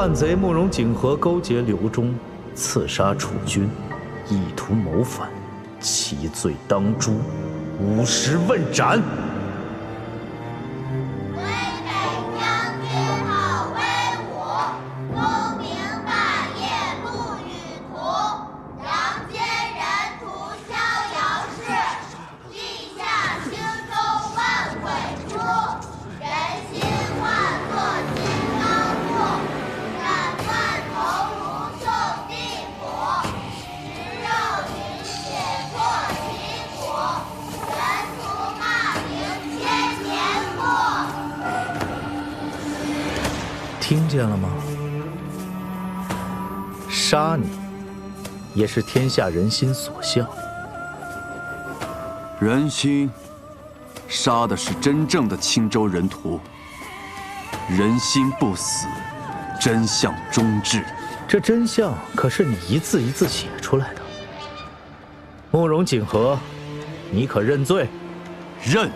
叛贼慕容景和勾结刘忠，刺杀楚军，意图谋反，其罪当诛，50问斩。听见了吗？杀你，也是天下人心所向。人心，杀的是真正的青州人屠。人心不死，真相终至。这真相可是你一字一字写出来的。慕容景和，你可认罪？认。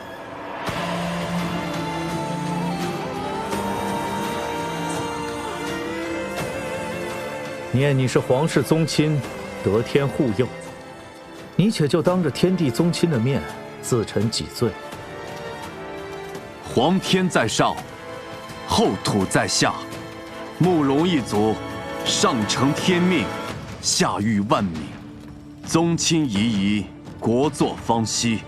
念你是皇室宗亲，得天护佑，你且就当着天地宗亲的面自陈己罪。皇天在上，后土在下，慕容一族上承天命，下育万民，宗亲夷夷，国祚方息。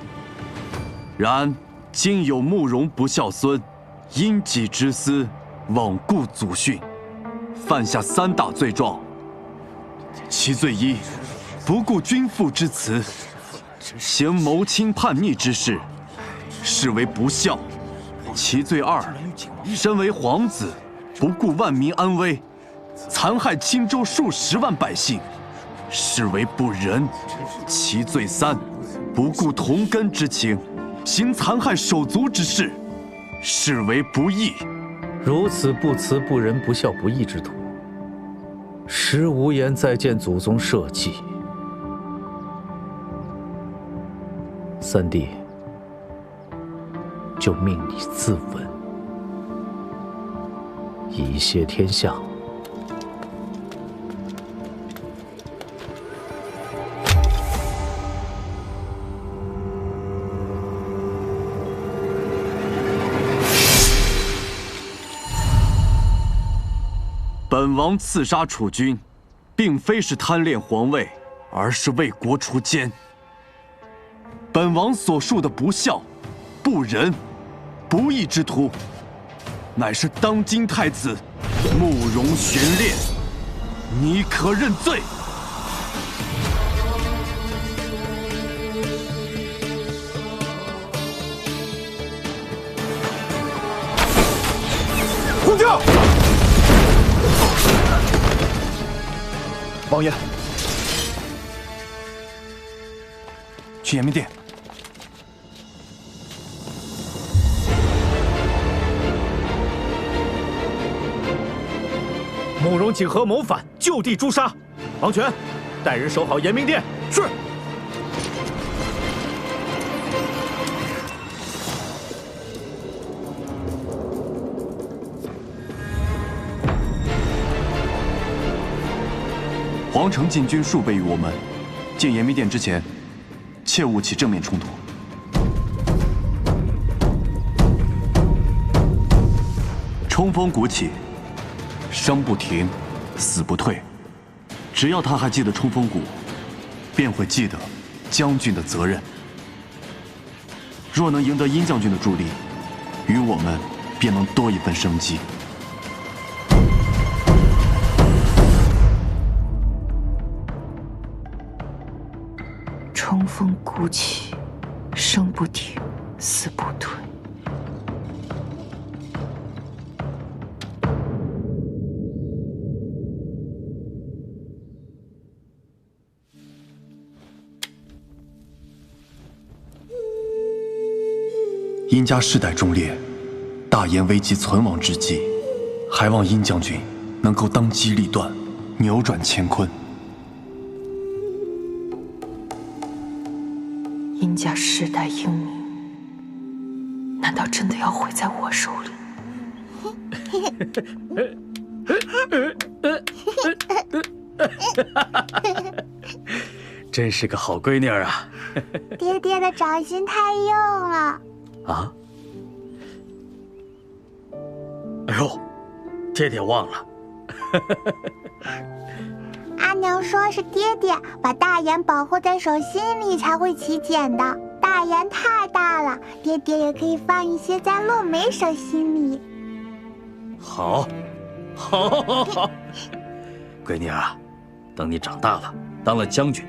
然今有慕容不孝孙，因己之私，罔顾祖训，犯下3大罪状。其罪一，不顾君父之辞，行谋亲叛逆之事，是为不孝；其罪二，身为皇子，不顾万民安危，残害青州数10万百姓，是为不仁；其罪三，不顾同根之情，行残害手足之事，是为不义。如此不慈不仁不孝不义之徒，实无颜再见祖宗社稷。三弟，就命你自刎，以谢天下。本王刺杀楚军，并非是贪恋皇位，而是为国除奸。本王所述的不孝、不仁、不义之徒，乃是当今太子慕容玄烈，你可认罪？呼叫！王爷，去延明殿。慕容景和谋反，就地诛杀。王权，带人守好延明殿。是。皇城禁军数倍于我们，进延明殿之前，切勿起正面冲突。冲锋鼓起，生不停，死不退。只要他还记得冲锋鼓，便会记得将军的责任。若能赢得殷将军的助力，于我们便能多一份生机。冲锋鼓起，生不停，死不退。殷家世代忠烈，大燕危机存亡之际，还望殷将军能够当机立断，扭转乾坤。殷家世代英明，难道真的要毁在我手里？真是个好闺女啊！爹爹的掌心太硬了。啊！哎呦，爹爹忘了。阿娘说是爹爹把大眼保护在手心里才会起茧的。大眼太大了，爹爹也可以放一些在洛梅手心里。好，闺女啊，等你长大了，当了将军，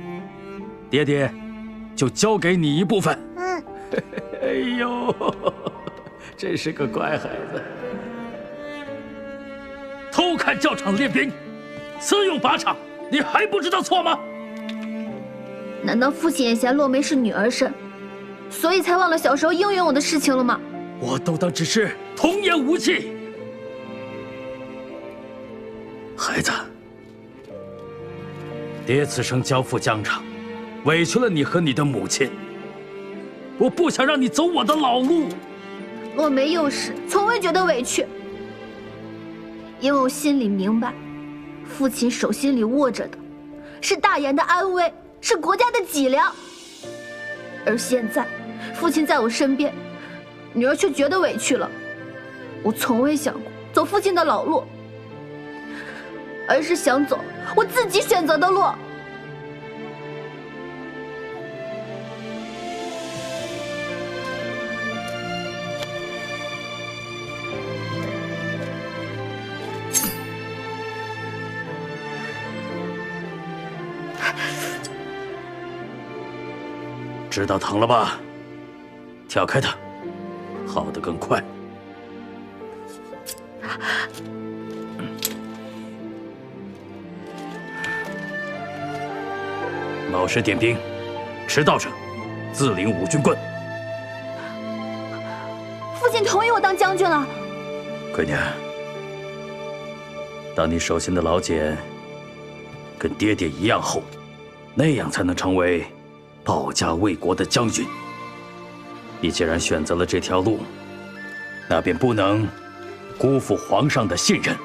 爹爹就交给你一部分。哎呦，真是个乖孩子。偷看教场练兵，私用靶场，你还不知道错吗？难道父亲也嫌洛梅是女儿身，所以才忘了小时候应援我的事情了吗？我都当只是童言无忌。孩子，爹此生交付疆场，委屈了你和你的母亲。我不想让你走我的老路。洛梅幼时从未觉得委屈，因为我心里明白，父亲手心里握着的是大言的安危，是国家的脊梁。而现在，父亲在我身边，女儿却觉得委屈了。我从未想过走父亲的老路，而是想走我自己选择的路。知道疼了吧？挑开它，好得更快。老师点兵，迟到者自领5军棍。父亲同意我当将军了。闺女，当你手心的老茧跟爹爹一样厚，那样才能成为保家卫国的将军。你既然选择了这条路，那便不能辜负皇上的信任、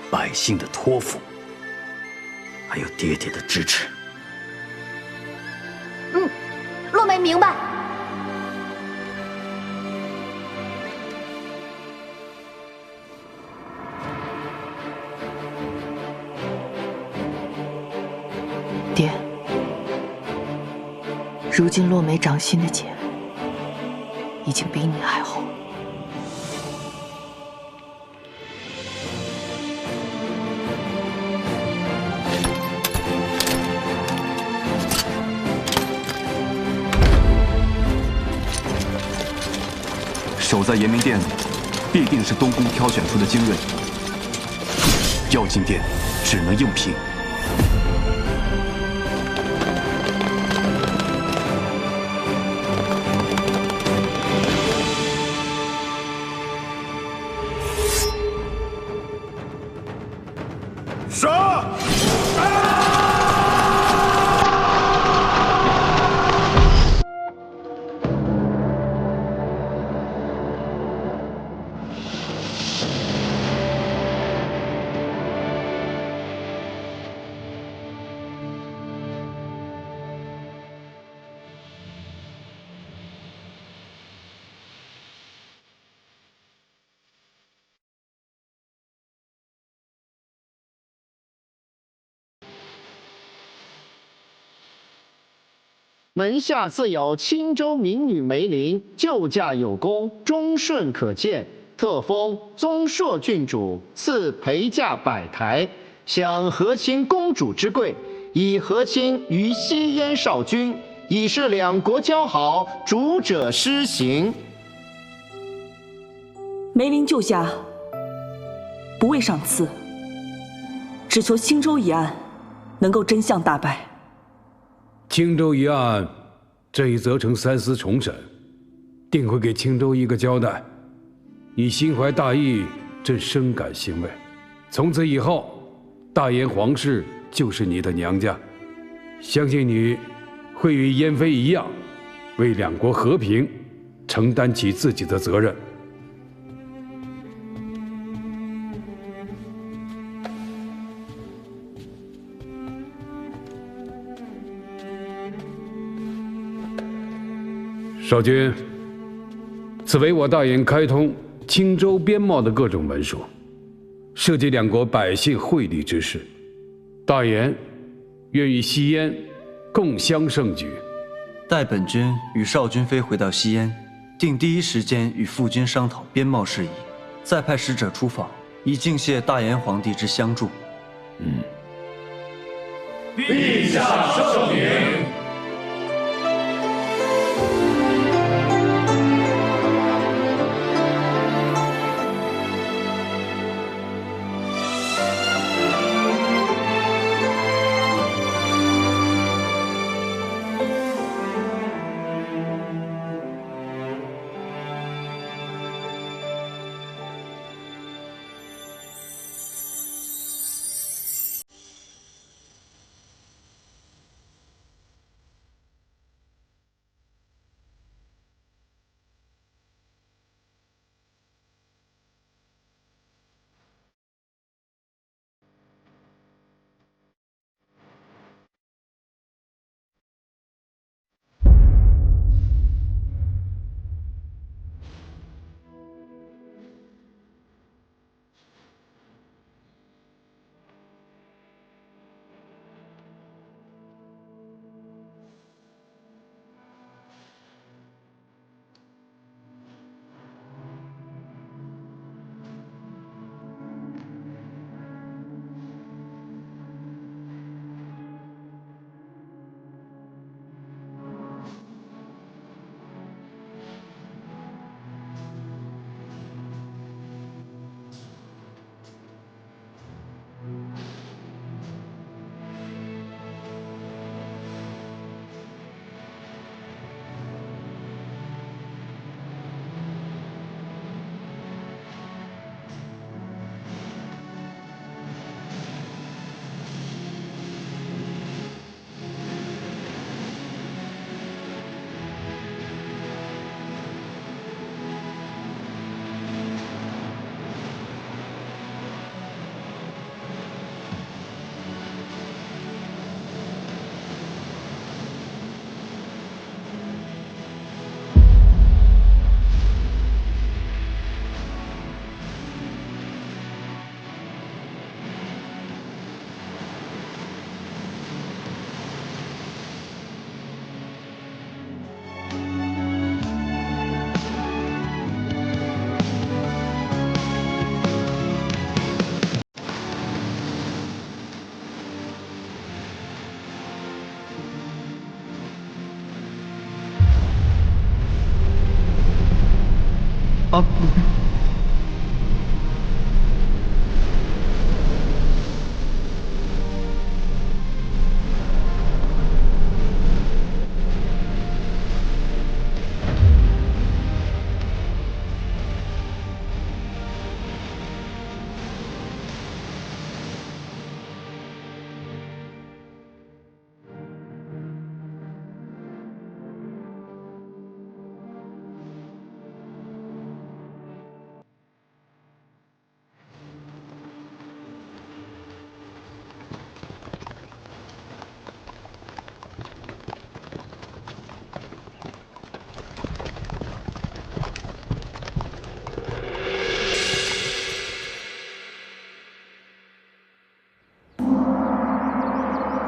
百姓的托付，还有爹爹的支持。洛梅明白。爹，如今洛梅掌心的茧已经比你还厚。守在延明殿里，必定是东宫挑选出的精锐。要进殿，只能硬拼。杀！门下自有青州民女梅林，救驾有功，忠顺可见，特封宗硕郡主，赐陪嫁100台，享和亲公主之贵，以和亲于西燕少君，以示两国交好，主者施行。梅林救驾，不为赏赐，只求青州一案能够真相大白。青州一案，这一责成3司重审，定会给青州一个交代。你心怀大义，朕深感欣慰。从此以后，大燕皇室就是你的娘家，相信你会与燕妃一样，为两国和平承担起自己的责任。少君，此为我大燕开通青州边贸的各种文书，涉及两国百姓惠利之事。大燕愿与西燕共襄盛举。待本君与少君妃回到西燕，定第一时间与父君商讨边贸事宜，再派使者出访，以敬谢大燕皇帝之相助。陛下圣明。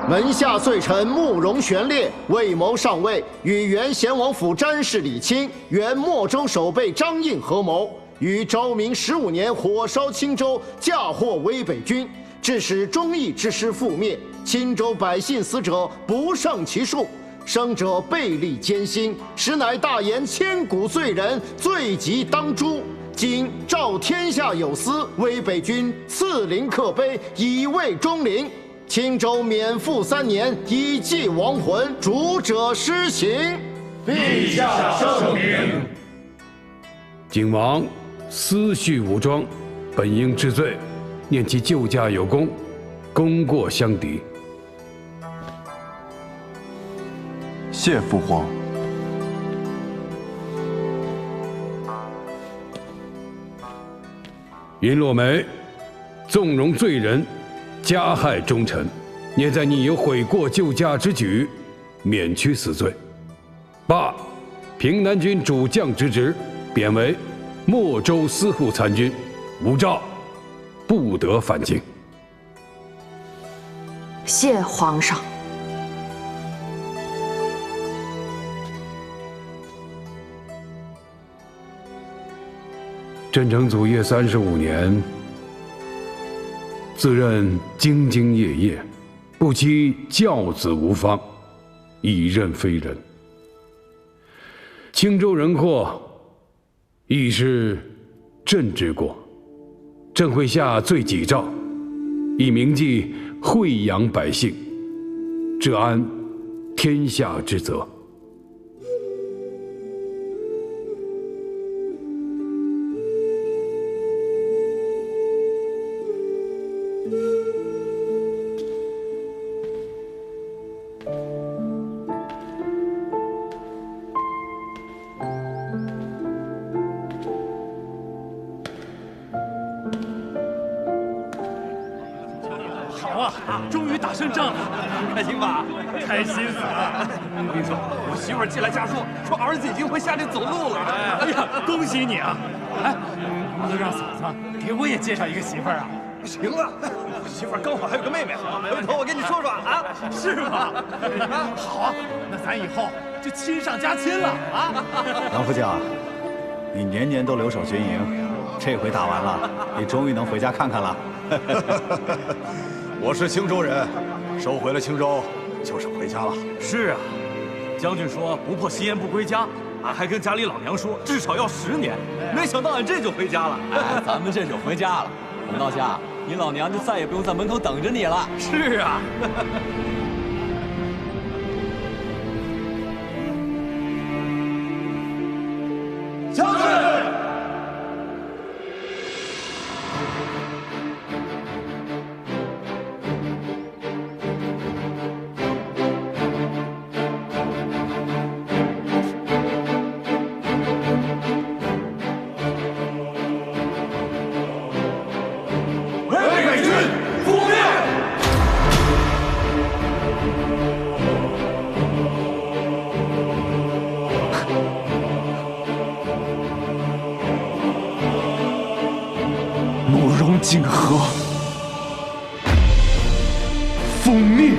门下罪臣慕容玄烈、魏谋上尉与原贤王府詹事李钦、原莫州守备张应合谋，于昭明15年火烧青州，嫁祸威北军，致使忠义之师覆灭，青州百姓死者不胜其数，生者倍力艰辛，实乃大言千古罪人，罪极当诛。今召天下有司，威北军赐灵刻碑，以慰忠灵。青州免赋3年，以祭亡魂，主者施行。陛下圣明。景王私蓄武装，本应治罪，念其救驾有功，功过相抵。谢父皇。云落梅纵容罪人，加害忠臣，念在你有悔过救驾之举，免去死罪。罢。平南军主将之职，贬为莫州司户参军，无诏，不得返京。谢皇上。镇城祖业35年，自认兢兢业业，不期教子无方，以任非人。青州人祸，亦是朕之过。朕会下罪己诏，以铭记惠阳百姓，治安天下之责。终于打胜仗了，开心吧？开心死了！我跟你说，我媳妇儿寄来家书，说儿子已经会下地走路了。哎呀，恭喜你啊！哎，能不能让嫂子给我也介绍一个媳妇儿啊？行啊，我媳妇儿刚好还有个妹妹，回头我跟你说说啊，是吗？好啊，那咱以后就亲上加亲了啊！杨副将，你年年都留守军营，这回打完了，你终于能回家看看了。我是青州人，收回了青州，就是回家了。是啊，将军说不破西燕不归家，俺还跟家里老娘说至少要10年，没想到俺这就回家了。哎，咱们这就回家了。洪道家，你老娘就再也不用在门口等着你了。是啊。将军。泾河，奉命。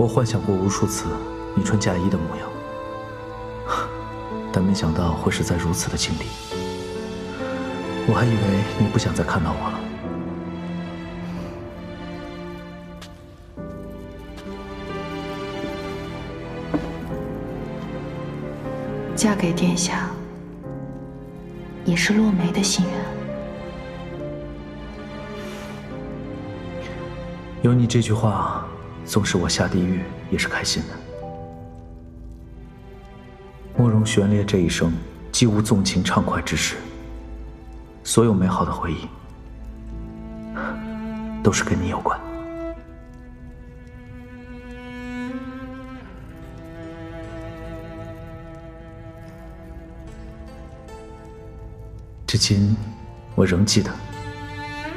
我幻想过无数次你穿嫁衣的模样，但没想到会是在如此的境地。我还以为你不想再看到我了。嫁给殿下，也是落梅的心愿。有你这句话，纵使我下地狱也是开心的。慕容玄烈这一生既无纵情畅快之事，所有美好的回忆都是跟你有关。至今，我仍记得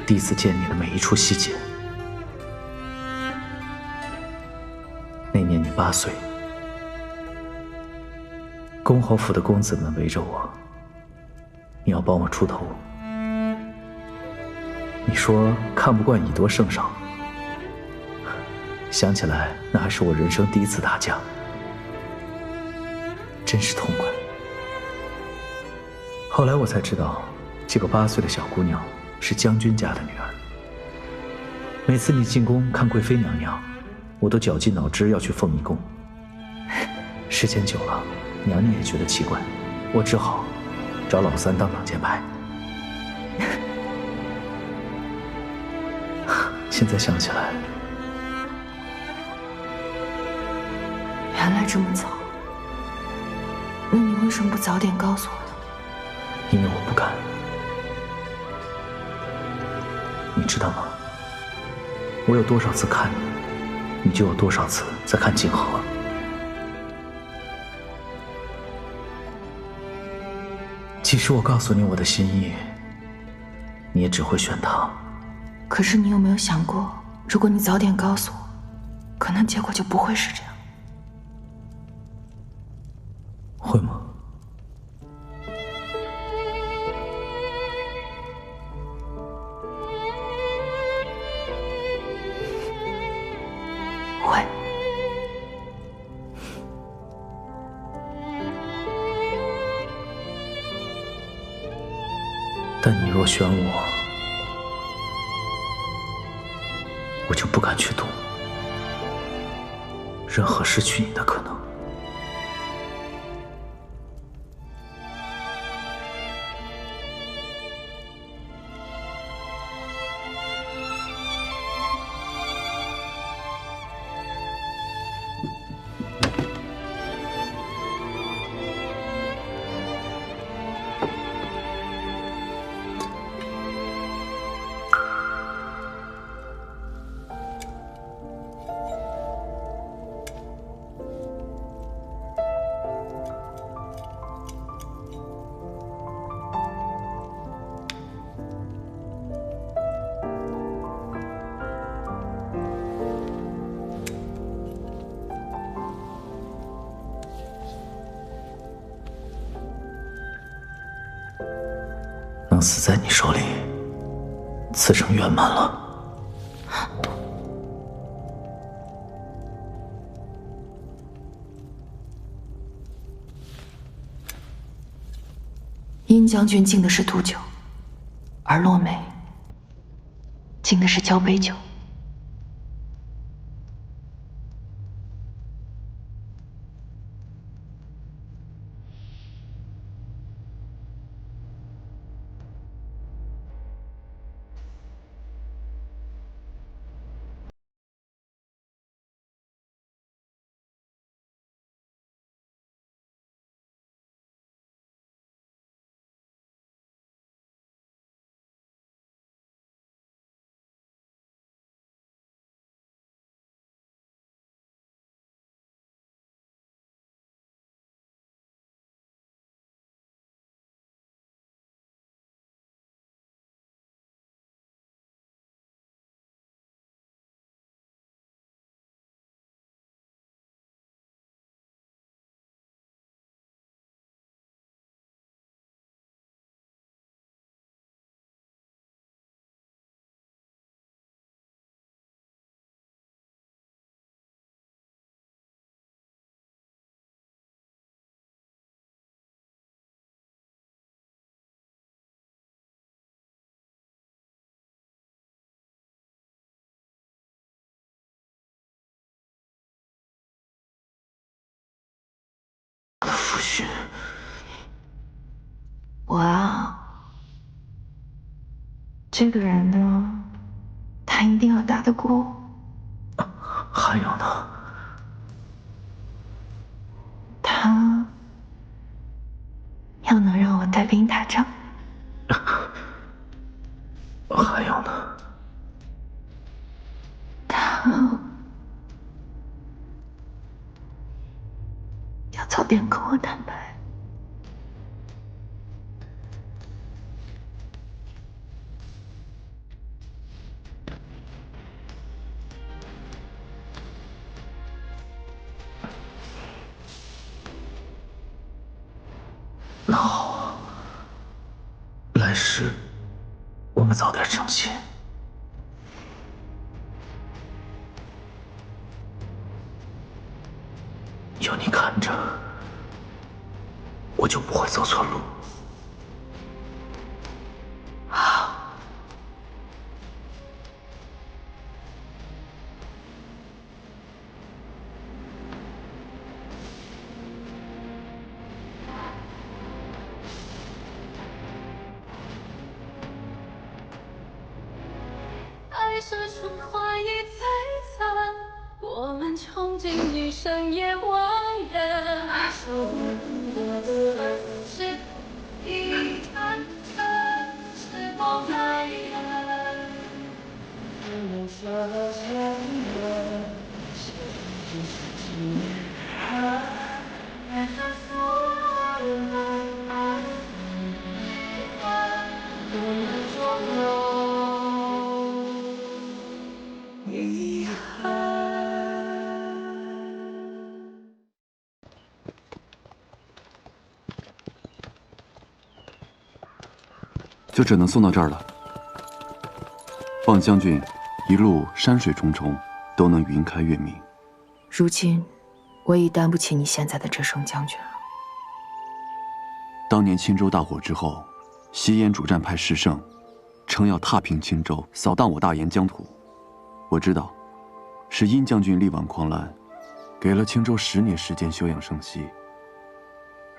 第一次见你的每一处细节。8岁，公侯府的公子们围着我，你要帮我出头。你说看不惯以多胜少，想起来那还是我人生第一次打架，真是痛快。后来我才知道，这个8岁的小姑娘是将军家的女儿。每次你进宫看贵妃娘娘，我都绞尽脑汁要去奉你功。时间久了，娘娘也觉得奇怪，我只好找老三当挡箭牌。现在想起来，原来这么早，那你为什么不早点告诉我呢？因为我不敢。你知道吗？我有多少次看你，你就有多少次在看景和。即使我告诉你我的心意，你也只会选他。可是你有没有想过，如果你早点告诉我，可能结果就不会是这样。会吗？会。但你若选我，我就不敢去赌任何失去你的可能。能死在你手里，此生圆满了。殷将军敬的是毒酒，而洛梅敬的是交杯酒。父勋，我啊，这个人呢，他一定要打得过我。还有呢？他要能让我带兵打仗。还有呢？他要早点跟我坦白。那好，来时我们早点成亲。有你看着，我就不会走错路。好。爱是春花已摧残，我们穷尽一生也忘了。守不得的是遗憾，是否还爱？无法相认，是不是还爱着所有爱？不能纵容遗憾。就只能送到这儿了。望将军一路山水重重，都能云开月明。如今，我已担不起你现在的这声将军了。当年青州大火之后，西燕主战派石胜，称要踏平青州，扫荡我大燕疆土。我知道，是殷将军力挽狂澜，给了青州10年时间休养生息。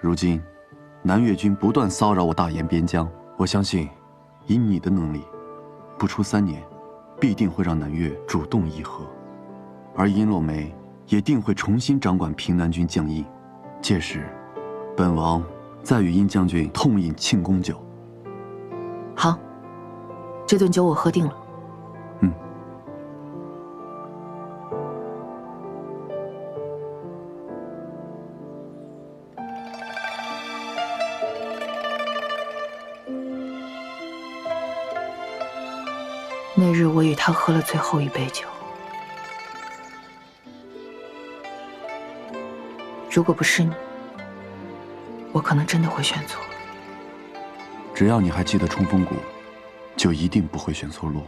如今，南越军不断骚扰我大燕边疆，我相信，以你的能力，不出3年，必定会让南越主动议和，而殷洛梅也定会重新掌管平南军将印。届时，本王再与殷将军痛饮庆功酒。好，这顿酒我喝定了。那日我与他喝了最后一杯酒，如果不是你，我可能真的会选错。只要你还记得冲锋谷，就一定不会选错路。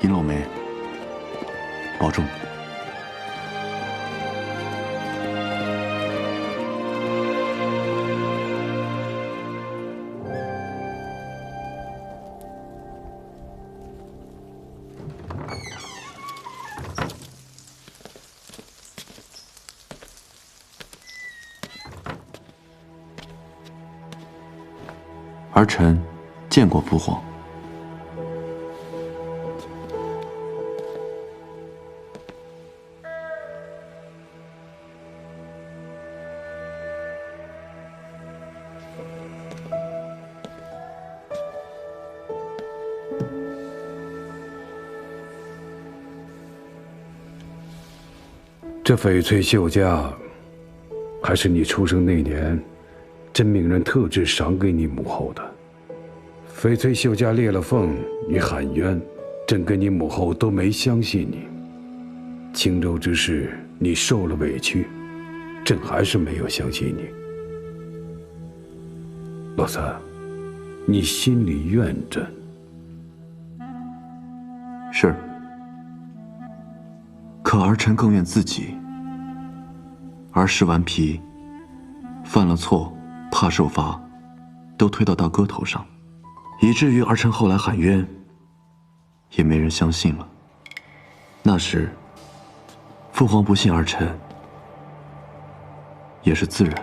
殷洛梅，保重。儿臣见过父皇。这翡翠绣家，还是你出生那年，真命人特制赏给你母后的。翡翠绣家裂了缝与喊冤，朕跟你母后都没相信你。青州之事，你受了委屈，朕还是没有相信你。老三，你心里怨朕。是。可儿臣更怨自己。儿时顽皮，犯了错怕受罚，都推到大哥头上，以至于儿臣后来喊冤，也没人相信了。那时，父皇不信儿臣，也是自然。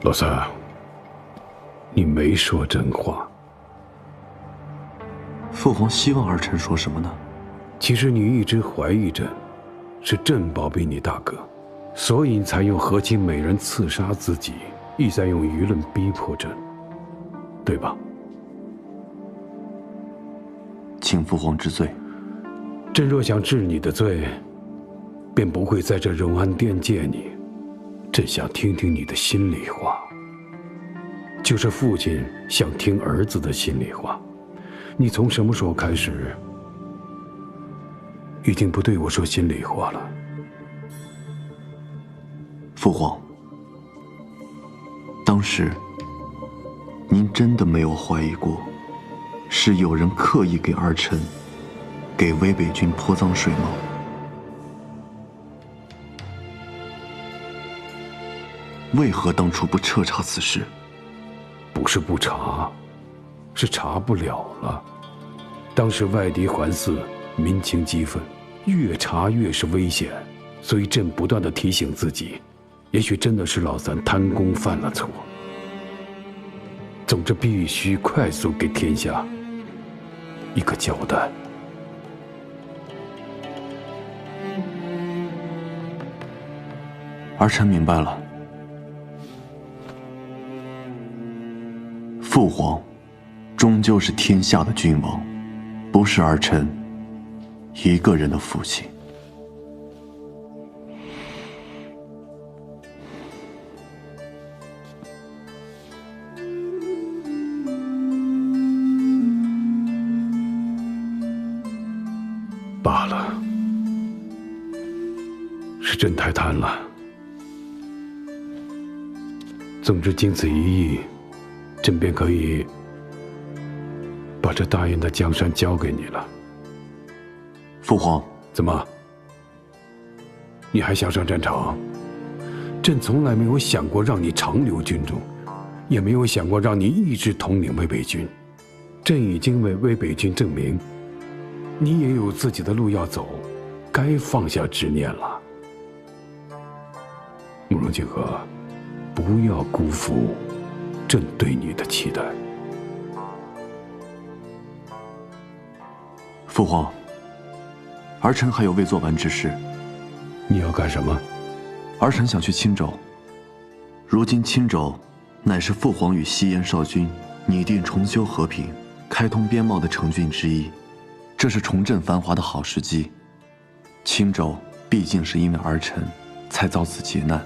老三，你没说真话。父皇希望儿臣说什么呢？其实你一直怀疑朕，是朕包庇你大哥，所以你才用和亲美人刺杀自己，意在用舆论逼迫朕，对吧？请父皇治罪。朕若想治你的罪，便不会在这荣安殿见你。朕想听听你的心里话，就是父亲想听儿子的心里话。你从什么时候开始，已经不对我说心里话了？父皇，当时您真的没有怀疑过，是有人刻意给儿臣、给魏北军泼脏水吗？为何当初不彻查此事？不是不查，是查不了了。当时外敌环伺，民情激愤，越查越是危险，所以朕不断地提醒自己，也许真的是老三贪功犯了错。总之，必须快速给天下一个交代。儿臣明白了。父皇终究是天下的君王，不是儿臣一个人的父亲。罢了，是朕太贪了。总之，经此一役，朕便可以把这大燕的江山交给你了。父皇，怎么？你还想上战场？朕从来没有想过让你长留军中，也没有想过让你一直统领魏北军。朕已经为魏北军证明，你也有自己的路要走，该放下执念了。慕容景和，不要辜负朕对你的期待。父皇，儿臣还有未做完之事。你要干什么？儿臣想去青州。如今青州乃是父皇与西燕少军拟定重修和平、开通边贸的城郡之一，这是重振繁华的好时机。青州毕竟是因为儿臣才遭此劫难，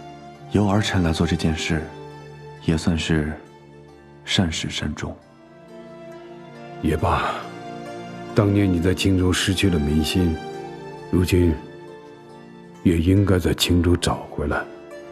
由儿臣来做这件事，也算是善始善终。也罢，当年你在青州失去了民心，如今也应该在青州找回来。